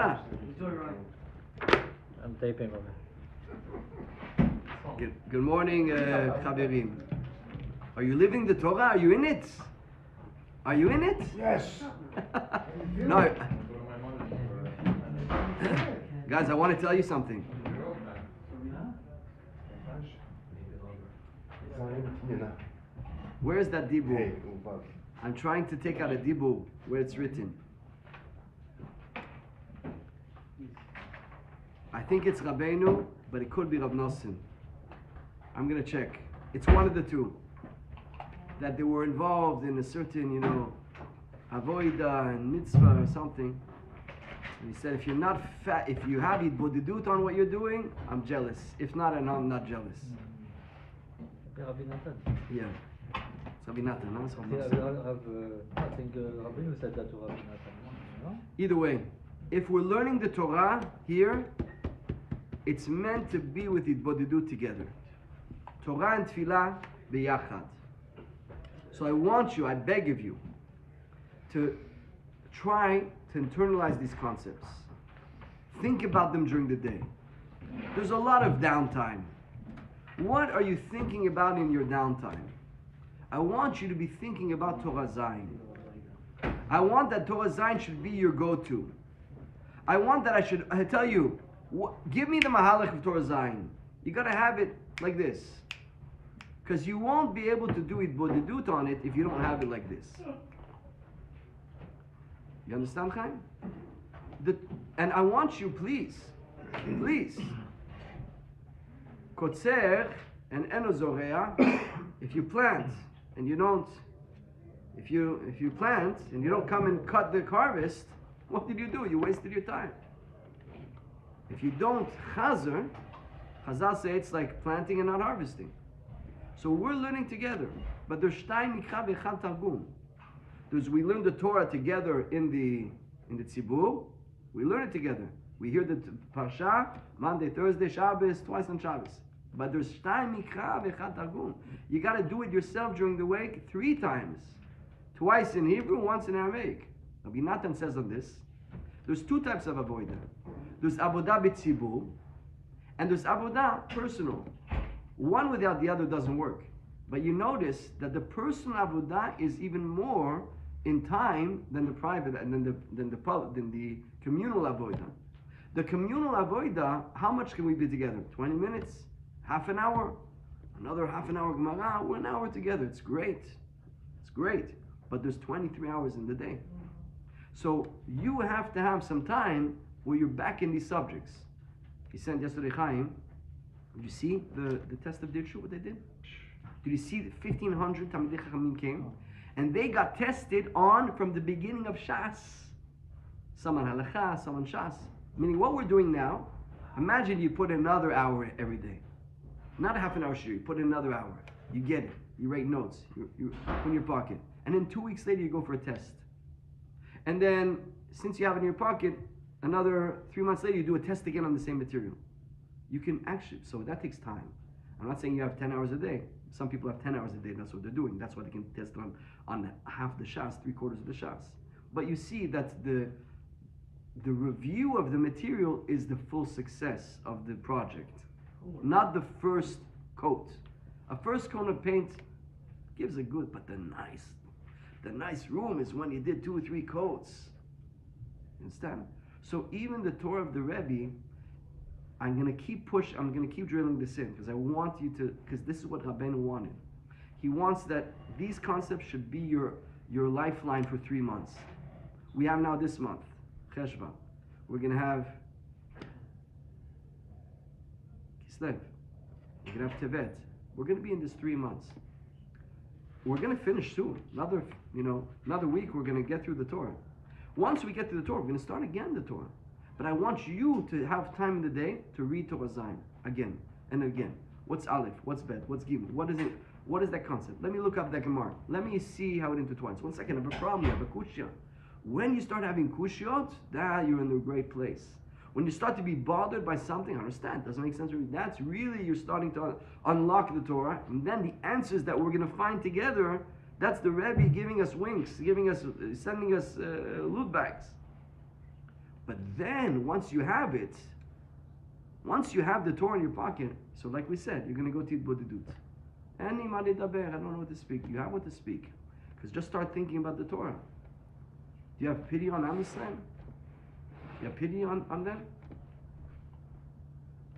I'm taping over. Good morning, Chaverim. Are you living the Torah? Are you in it? Are you in it? Yes. No. Guys, I want to tell you something. Tinyana. Where is that dibur? Hey, I'm trying to take out a dibur where it's written. I think it's Rabbeinu, but it could be Rav Nosson. I'm gonna check. It's one of the two. That they were involved in a certain, avoida and mitzvah or something. And he said, if you're not fat, if you have hitbodedut on what you're doing, I'm jealous. If not, I'm not jealous. Rabbi Nathan. Yeah. It's Rabbi Nathan, no? It's Rav I Nosson. think Rabbeinu said that to Rabbi Nathan. No? Either way, if we're learning the Torah here, it's meant to be with hitbodedut together. Torah and tefillah biyachad. So I want you, I beg of you, to try to internalize these concepts. Think about them during the day. There's a lot of downtime. What are you thinking about in your downtime? I want you to be thinking about Torah Zayin. I want that Torah Zayin should be your go-to. I want that I tell you, give me the mahalach of Torah Zayin. You gotta have it like this. Because you won't be able to do hitbodedut on it if you don't have it like this. You understand, Chaim? And I want you, please, kotzer and enozorea, if you plant and you don't, if you plant and you don't come and cut the harvest, what did you do? You wasted your time. If you don't chazer, Chazal say it's like planting and not harvesting. So we're learning together, but there's shtay mikra v'echad targum. We learn the Torah together in the tzibur. We learn it together. We hear the parsha Monday, Thursday, Shabbos, twice on Shabbos. But there's shtay mikra v'echad targum. You got to do it yourself during the week 3 times, twice in Hebrew, once in Aramaic. Rabbi Nathan says on this. There's 2 types of avodah. There's avodah b'tzibur, and there's avodah personal. One without the other doesn't work. But you notice that the personal avodah is even more in time than the private and than the communal avodah. The communal avodah, how much can we be together? 20 minutes, half an hour, another half an hour Gemara, 1 hour together. It's great. It's great. But there's 23 hours in the day. So you have to have some time where you're back in these subjects. He sent yesterday Chaim. Did you see the test of Dirshu, what they did? Did you see that 1,500 Talmidei Chachamim came? And they got tested on from the beginning of Shas. Some on Halacha, some on Shas. Meaning what we're doing now, imagine you put another hour every day. Not a half an hour shiur, you put another hour. You get it. You write notes. You put in your pocket. And then 2 weeks later you go for a test. And then, since you have it in your pocket, another 3 months later you do a test again on the same material. You can actually, so that takes time. I'm not saying you have 10 hours a day. Some people have 10 hours a day, that's what they're doing. That's why they can test on half the Shas, 3/4 of the Shas. But you see that the review of the material is the full success of the project, not the first coat. A first coat of paint gives a good, but the nice room is when you did 2 or 3 coats. Understand? So even the Torah of the Rebbe, I'm going to keep drilling this in, because I want you to, because this is what Rabbeinu wanted. He wants that these concepts should be your lifeline for 3 months. We have now this month, Cheshvan. We're going to have Kislev. We're going to have Tevet. We're going to be in this 3 months. We're going to finish soon. Another week we're going to get through the Torah. Once we get to the Torah, we're going to start again the Torah. But I want you to have time in the day to read Torah Zayin again and again. What's Aleph? What's Bet? What's Gimel? What is it? What is that concept? Let me look up that Gemara. Let me see how it intertwines. 1 second, I have a problem. I have a kushya. When you start having kushyot, you're in a great place. When you start to be bothered by something, I understand, doesn't make sense. That's really, you're starting to unlock the Torah. And then the answers that we're going to find together, that's the Rebbe giving us winks, sending us loot bags. But then, once you have it, once you have the Torah in your pocket, so like we said, you're going to go to Bodedut. I don't know what to speak. You have what to speak. Because just start thinking about the Torah. Do you have pity on Am Yisrael? You have pity on them?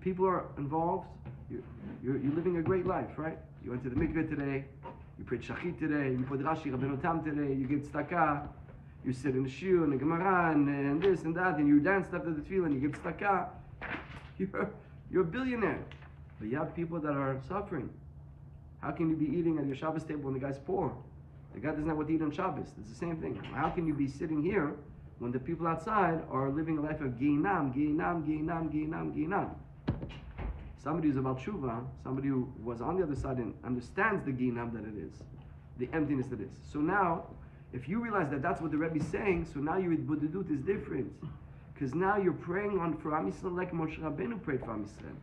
People are involved. You're living a great life, right? You went to the mikveh today. You prayed shachit today. You put Rashi Rabbeinu Tam today. You give tzedakah. You sit in the shiur and the Moharan and this and that, and you dance after the tefillah and you give tzedakah. You're a billionaire. But you have people that are suffering. How can you be eating at your Shabbos table when the guy's poor? The guy doesn't have what to eat on Shabbos. It's the same thing. How can you be sitting here when the people outside are living a life of Ginam, Ginam, Ginam, Ginam, Ginam? Somebody who's about tshuva, somebody who was on the other side and understands the Ginam that it is, the emptiness that it is. So now, if you realize that that's what the Rebbe is saying, so now your Bodedut is different. Because now you're praying for Am Yisrael like Moshe Rabbeinu prayed for Am Yisrael.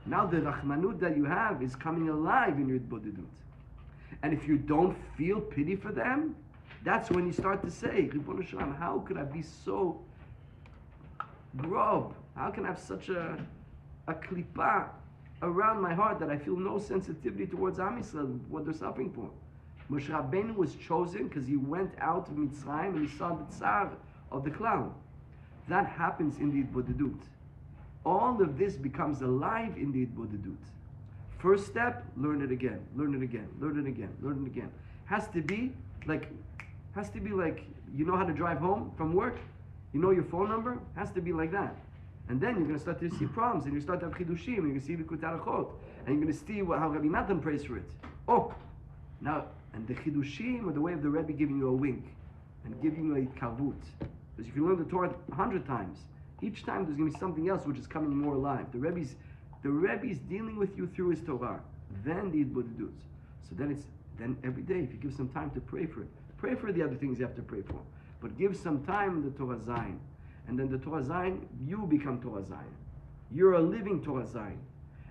Now the Rachmanut that you have is coming alive in your Bodedut. And if you don't feel pity for them, that's when you start to say, Ribono Shel Olam, how could I be so grob? How can I have such a klipa around my heart that I feel no sensitivity towards Am Yisrael, what they're suffering for? Moshe Rabbeinu was chosen because he went out of Mitzrayim and he saw the tsar of the cloud. That happens in the Bodedut. All of this becomes alive in the Bodedut. First step, learn it again, learn it again, learn it again, learn it again. Has to be like, you know how to drive home from work? You know your phone number? Has to be like that. And then you're going to start to see problems, and you start to have chidushim, and you're going to see Likutei, and you're going to see how Rabbi Natan prays for it. Oh, now, and the chidushim are the way of the Rebbe giving you a wink, and giving you a kavut. Because you can learn the Torah 100 times. Each time there's going to be something else which is coming more alive. The Rebbe's dealing with you through his Torah. Then the Bodedut. So then every day, if you give some time to pray for it, pray for the other things you have to pray for. But give some time in the Torah Zayin. And then the Torah Zayin, you become Torah Zayin. You're a living Torah Zayin.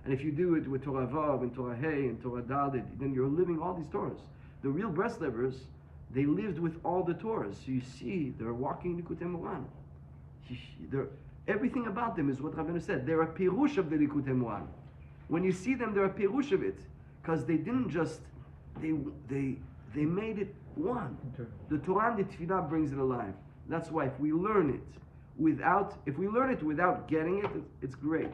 And if you do it with Torah Vav and Torah Hey and Torah Dalet, then you're living all these Torahs. The real Breslevers, they lived with all the Torahs. So you see, they're walking Likutei Moharan. Everything about them is what Rabbeinu said. They're a pirush of the Likutei Moharan. When you see them, they're a pirush of it. Because they didn't just, they made it one. The Torah and the Tefillah brings it alive. That's why if we learn it without getting it, it's great.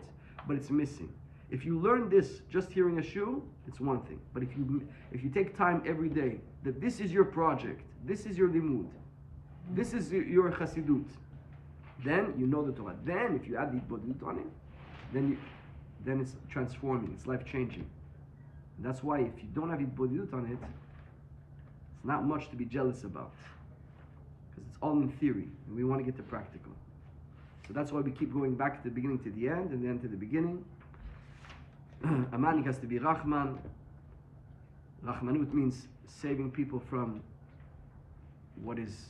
But it's missing. If you learn this just hearing a shiur, it's one thing. But if you take time every day, that this is your project, this is your limud, this is your chassidut, then you know the Torah. Then if you add the Bodedut on it, then it's transforming, it's life-changing. That's why if you don't have the Bodedut on it, it's not much to be jealous about. Because it's all in theory, and we want to get to practical. So that's why we keep going back to the beginning to the end, and then to the beginning. A man has to be Rahman. Rahmanut means saving people from what is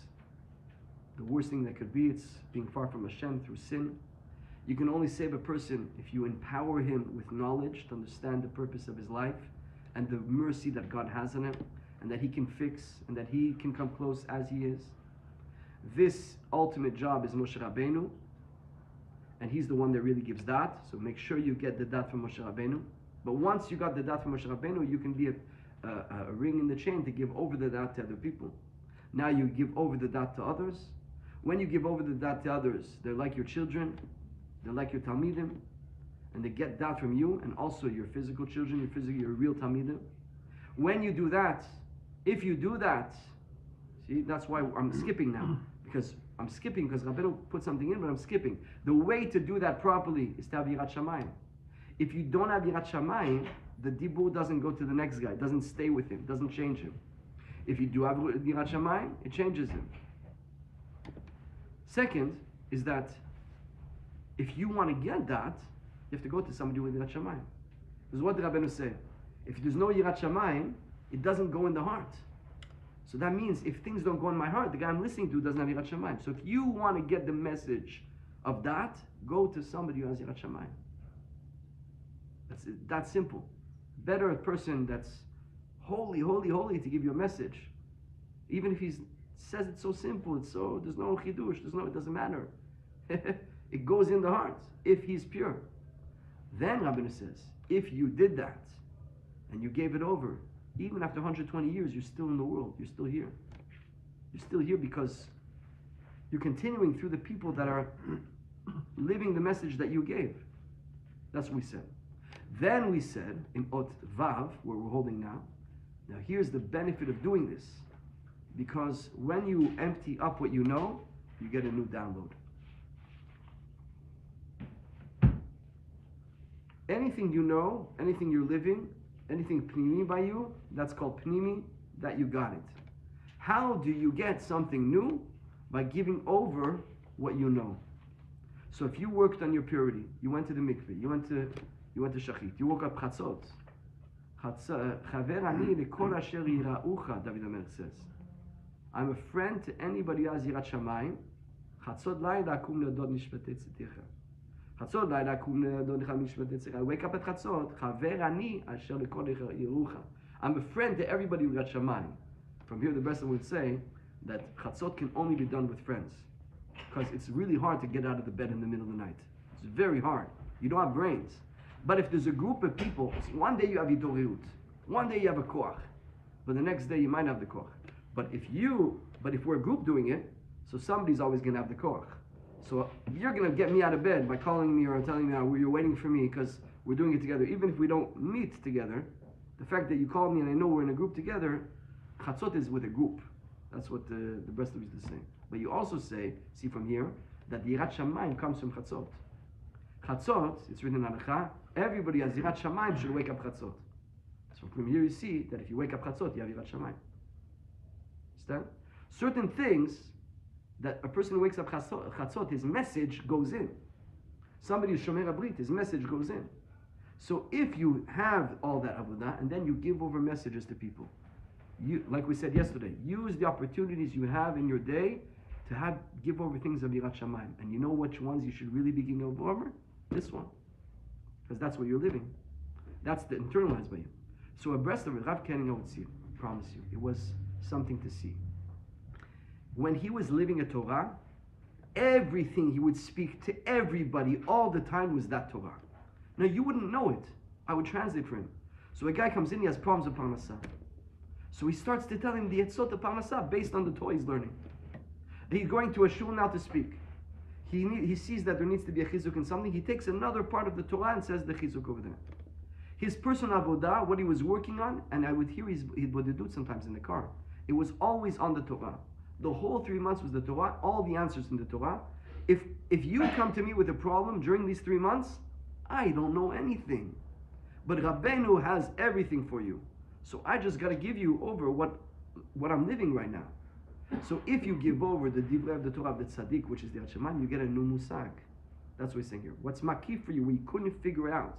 the worst thing that could be. It's being far from Hashem through sin. You can only save a person if you empower him with knowledge to understand the purpose of his life and the mercy that God has on him, and that he can fix, and that he can come close as he is. This ultimate job is Moshe Rabbeinu, and he's the one that really gives dat. So make sure you get the dat from Moshe Rabbeinu. But once you got the dat from Moshe Rabbeinu, you can be a ring in the chain to give over the dat to other people. Now you give over the dat to others. When you give over the dat to others, they're like your children, they're like your talmidim, and they get dat from you, and also your physical children, your real talmidim. When you do that, if you do that, see, that's why I'm skipping now, because Rabbeinu put something in, but I'm skipping. The way to do that properly is to have Yirat Shamayim. If you don't have Yirat Shamayim, the dibur doesn't go to the next guy, doesn't stay with him, doesn't change him. If you do have Yirat Shamayim, it changes him. Second is that if you want to get that, you have to go to somebody with Yirat Shamayim. This is what the Rabbeinu said. If there's no Yirat Shamayim, it doesn't go in the heart. So that means if things don't go in my heart, the guy I'm listening to doesn't have Yirat Shamayim. So if you want to get the message of that, go to somebody who has Yirat Shamayim. That's it, that simple. Better a person that's holy, holy, holy to give you a message. Even if he says it's so simple, there's no chidush, it doesn't matter. It goes in the heart, if he's pure. Then Rabbeinu says, if you did that, and you gave it over, even after 120 years, you're still in the world, you're still here. You're still here because you're continuing through the people that are living the message that you gave. That's what we said. Then we said, in Ot Vav, where we're holding now here's the benefit of doing this. Because when you empty up what you know, you get a new download. Anything you know, anything you're living, anything pnimi by you, that's called pnimi, that you got it. How do you get something new? By giving over what you know. So if you worked on your purity, you went to the mikveh, you went to shachit, you woke up chatzot. Chaver ani lekol asher yiraucha, David HaMelech says. I'm a friend to anybody who has yirat shamayim. Chatzot layla akum le'odod mishpatei tzedekah. Chatzot layla akum le'odod mishpatei tzedekah. I wake up at chatzot. Chaver ani asher lekol yirucha. I'm a friend to everybody who got shamayim. From here, the Bresler would say that chatzot can only be done with friends, because it's really hard to get out of the bed in the middle of the night. It's very hard. You don't have brains. But if there's a group of people, one day you have idoriyut, one day you have a koach, but the next day you might have the koach. But if we're a group doing it, so somebody's always going to have the koach. So you're going to get me out of bed by calling me or telling me you're waiting for me because we're doing it together. Even if we don't meet together, the fact that you call me and I know we're in a group together, chatzot is with a group. That's what the Bresler used to say. But you also see from here, that the yirat shamayim comes from chatzot. Chatzot, it's written in Halacha, everybody has yirat shamayim should wake up chatzot. So from here you see that if you wake up chatzot, you have yirat shamayim. Understand? Certain things that a person who wakes up chatzot, his message goes in. Somebody who's shomer abrit, his message goes in. So if you have all that avodah, and then you give over messages to people, you, like we said yesterday, use the opportunities you have in your day to give over things of yirat shamayim. And you know which ones you should really be giving over? This one. Because that's what you're living. That's the internalized by you. So a Bresler with Rav Kenning, I would see, I promise you, it was something to see. When he was living a Torah, everything he would speak to everybody all the time was that Torah. Now you wouldn't know it. I would translate for him. So a guy comes in, he has problems with parnasah. So he starts to tell him the etzot of parnasah based on the Torah he's learning. He's going to a shul now to speak. He sees that there needs to be a chizuk in something. He takes another part of the Torah and says the chizuk over there. His personal avodah, what he was working on, and I would hear his bodedut sometimes in the car, it was always on the Torah. The whole 3 months was the Torah, all the answers in the Torah. If you come to me with a problem during these 3 months, I don't know anything. But Rabbeinu has everything for you. So I just got to give you over what I'm living right now. So if you give over the divrei of the Torah of the tzaddik, which is the Hashemayim, you get a new musag. That's what we're saying here. What's makif for you, we couldn't figure it out.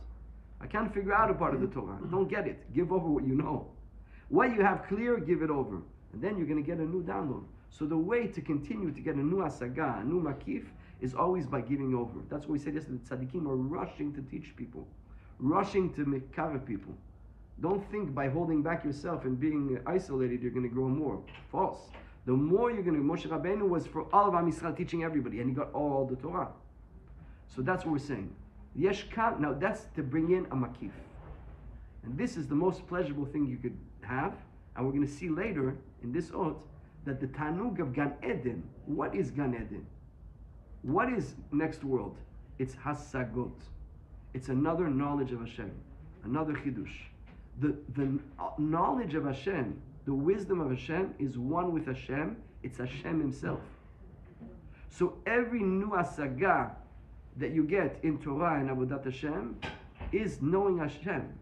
I can't figure out a part of the Torah. Don't get it. Give over what you know. What you have clear, give it over. And then you're going to get a new download. So the way to continue to get a new asaga, a new makif, is always by giving over. That's what we said yesterday. The tzaddikim are rushing to teach people. Rushing to mekarev people. Don't think by holding back yourself and being isolated, you're going to grow more. False. The more you're going to, Moshe Rabbeinu was for all of Am Yisrael teaching everybody, and he got all the Torah. So that's what we're saying. Now that's to bring in a makif. And this is the most pleasurable thing you could have. And we're going to see later in this oath that the Tanug of Gan Eden, what is Gan Eden? What is next world? It's Hasagot. It's another knowledge of Hashem, another Chidush. The knowledge of Hashem, the wisdom of Hashem is one with Hashem. It's Hashem himself. So every new asaga that you get in Torah and Avodat Hashem is knowing Hashem.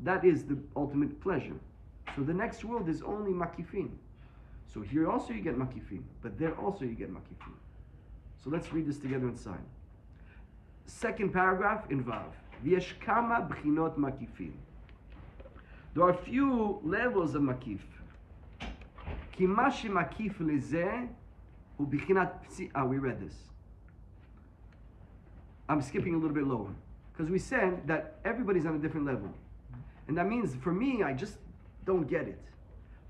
That is the ultimate pleasure. So the next world is only Makifim. So here also you get Makifim, but there also you get Makifim. So let's read this together inside. Second paragraph in Vav. V'yesh kama b'chinot Makifim. There are few levels of makif. Ki ma shemakif lezeh hu b'chinat psi'a. We read this. I'm skipping a little bit lower because we said that everybody's on a different level, and that means for me I just don't get it.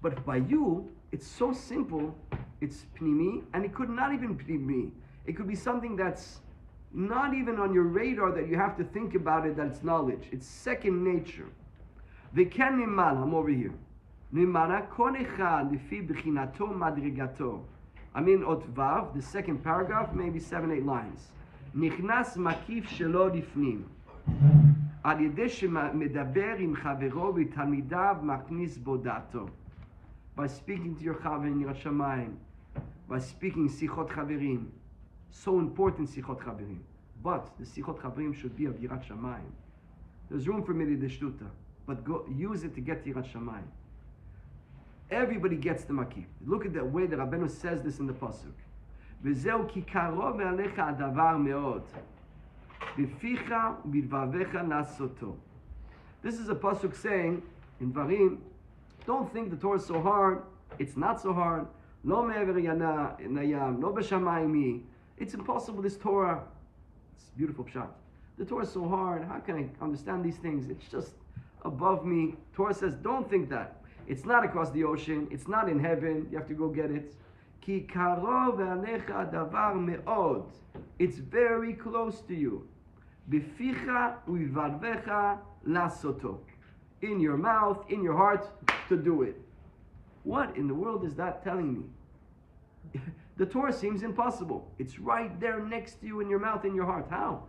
But by you, it's so simple. It's pnimi, and it could not even pnimi. It could be something that's not even on your radar, that you have to think about it, that it's knowledge. It's second nature. V'ken nimala, I'm over here. Nimala kon echad lefi b'chinato madrigato. I'm in ot vav, the second paragraph, maybe 7-8 lines. Nichnas makif shelo lifnim. Al yedei shemedaber im chavero v'talmidav maknis bodato. By speaking to your chaver in Yirat Shamayim, by speaking sichot chaverim. So important, sichot chaverim. But the sichot chaverim should be of Yirat Shamayim. There's room for midei shtuta, but go use it to get to Yirat Shamayim. Everybody gets the makif. Look at the way that Rabbeinu says this in the pasuk. V'zeu ki karov alecha adavar meod, b'ficha u'bidvavecha nasoto. This is a pasuk saying in Varim, don't think the Torah is so hard. It's not so hard. Lo me'ever nayam, lo b'shamayim. It's impossible, this Torah. It's a beautiful pshat. The Torah is so hard. How can I understand these things? It's just above me. Torah says, don't think that. It's not across the ocean. It's not in heaven. You have to go get it. Ki karov alecha davar me'od. It's very close to you. B'ficha u'yvarvecha lasoto. In your mouth, in your heart, to do it. What in the world is that telling me? The Torah seems impossible. It's right there next to you, in your mouth, in your heart. How?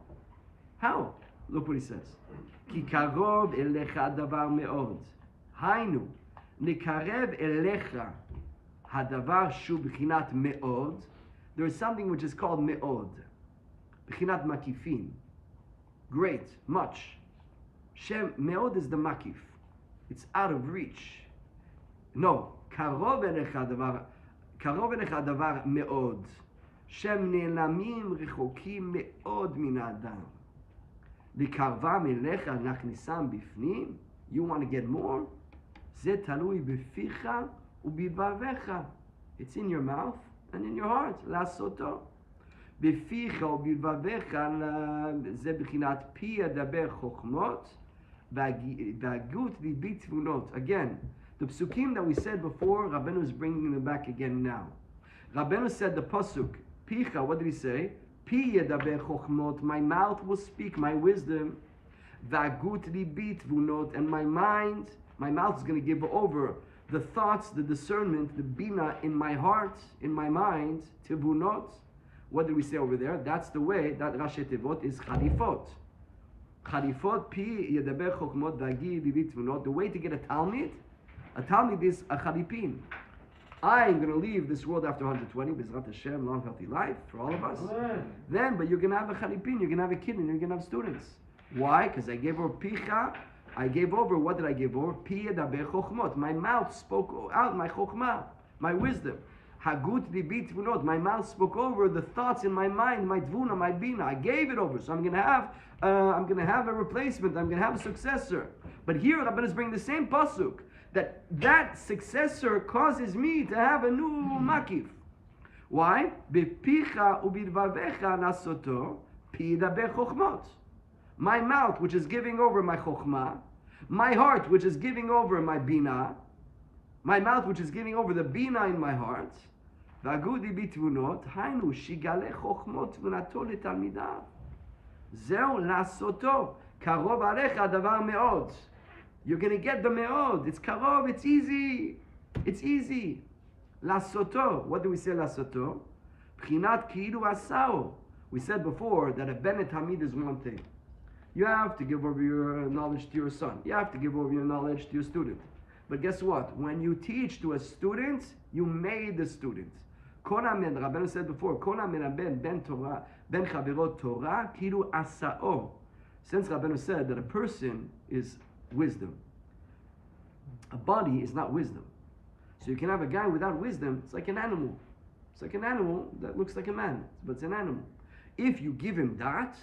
How? Look what he says. Ki karov elecha davar me'od. Hainu. Nikarev elecha hadavar shu b'chinat me'od. There is something which is called me'od. B'chinat makifim. Great, much. Shem, me'od is the makif. It's out of reach. No. Karov elecha hadavar me'od. Shem ne'lamim rechokim me'od min ha'adam. V'karvam elecha nachnisam bifnim. You want to get more? Ze talui b'ficha u'bidvavecha. It's in your mouth and in your heart. Lasoto. B'ficha u'bidvavecha ze b'chinat pi adaber chokhmot v'agut libi tvunot. Again, the psukim that we said before, Rabbeinu is bringing them back again now. Rabbeinu said the pasuk, picha, what did he say? Pi adaber chokhmot, my mouth will speak my wisdom. V'agut libi tvunot, and my mouth is going to give over the thoughts, the discernment, the bina in my heart, in my mind, tibunot. What did we say over there? That's the way that Rashi Tevot is charifot. Charifot, pi yedaber chokmot v'agi libi tibunot. The way to get a Talmud is a charipin. I'm going to leave this world after 120, B'ezrat Hashem, long healthy life for all of us. Amen. Then, but you're going to have a charipin, you're going to have a kid, and you're going to have students. Why? Because I gave over picha. I gave over, what did I give over? Pi yedaber chokhmot. My mouth spoke out my chokhmah, my wisdom. Hagut libi tvunot. My mouth spoke over the thoughts in my mind, my tvuna, my bina. I gave it over. So I'm going to have a replacement. I'm going to have a successor. But here Rabbeinu is bringing the same pasuk, that successor causes me to have a new makif. Why? Bepicha ubidvavecha nasoto pi yedaber chokhmot. My mouth, which is giving over my chokhmah, my heart, which is giving over my bina, my mouth, which is giving over the bina in my heart, v'agudi bitvunot, hainu shigale chokhmot tvunato letalmidav. Zeu lasoto, karov alecha davar me'od. You're going to get the me'od. It's karov, it's easy. It's easy. Lasoto. What do we say lasoto? P'chinat ki'ilu asao. We said before that a Bennett Hamid is one thing. You have to give over your knowledge to your son. You have to give over your knowledge to your student. But guess what? When you teach to a student, you made the student. Kol amen, Rabbeinu said before, Kol amen ben Torah, ben chaverot Torah, kilu asao. Since Rabbeinu said that a person is wisdom, a body is not wisdom. So you can have a guy without wisdom, it's like an animal. It's like an animal that looks like a man, but it's an animal. If you give him that,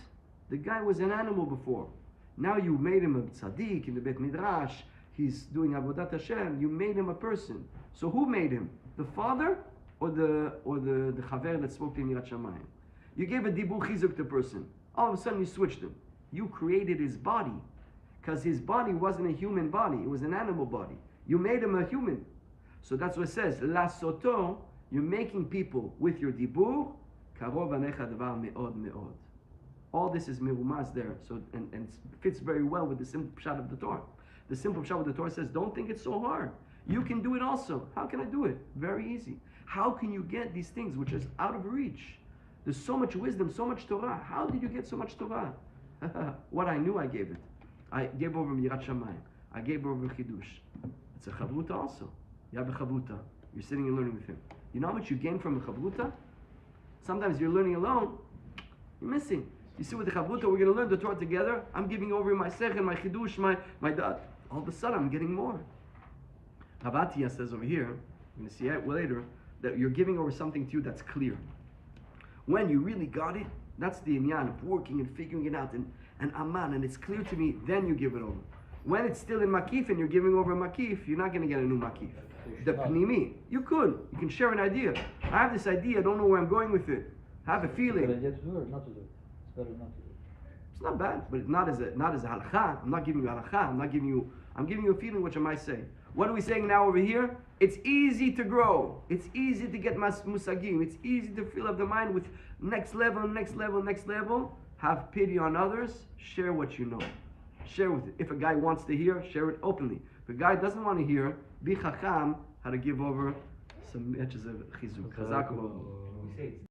the guy was an animal before. Now you made him a tzaddik in the Bet Midrash. He's doing Avodat Hashem. You made him a person. So who made him? The father or the chaver that spoke to Yirat Shamayim? You gave a dibur chizuk to the person. All of a sudden you switched him. You created his body. Because his body wasn't a human body. It was an animal body. You made him a human. So that's what it says. La soto, you're making people with your dibur, Karov anecha davar me'od me'od. All this is merumaz there, so and fits very well with the simple pshat of the Torah. The simple pshat of the Torah says, don't think it's so hard. You can do it also. How can I do it? Very easy. How can you get these things which is out of reach? There's so much wisdom, so much Torah. How did you get so much Torah? What I knew, I gave it. I gave over Mirat Shamayim. I gave over Chidush. It's a chavruta also. You have a chavruta. You're sitting and learning with him. You know how much you gain from a chavruta? Sometimes you're learning alone. You're missing. You see, with the chavruta, we're going to learn the Torah together. I'm giving over my sechel, my chidush, my dad. All of a sudden, I'm getting more. Rabatiya says over here, we're going to see it later, that you're giving over something to you that's clear. When you really got it, that's the inyan of working and figuring it out and aman, and it's clear to me, then you give it over. When it's still in makif and you're giving over a makif, you're not going to get a new makif. The pnimi, you can share an idea. I have this idea, I don't know where I'm going with it. I have a feeling. It's a good idea to do or not to do it? It's better not to do it. It's not bad, but it's not as a halakha. I'm not giving you halakha. I'm giving you a feeling which I might say. What are we saying now over here? It's easy to grow. It's easy to get musagim. It's easy to fill up the mind with next level, next level, next level. Have pity on others. Share what you know. Share with it. If a guy wants to hear, share it openly. If a guy doesn't want to hear, be chacham how to give over some edges of chizuk. Chazak.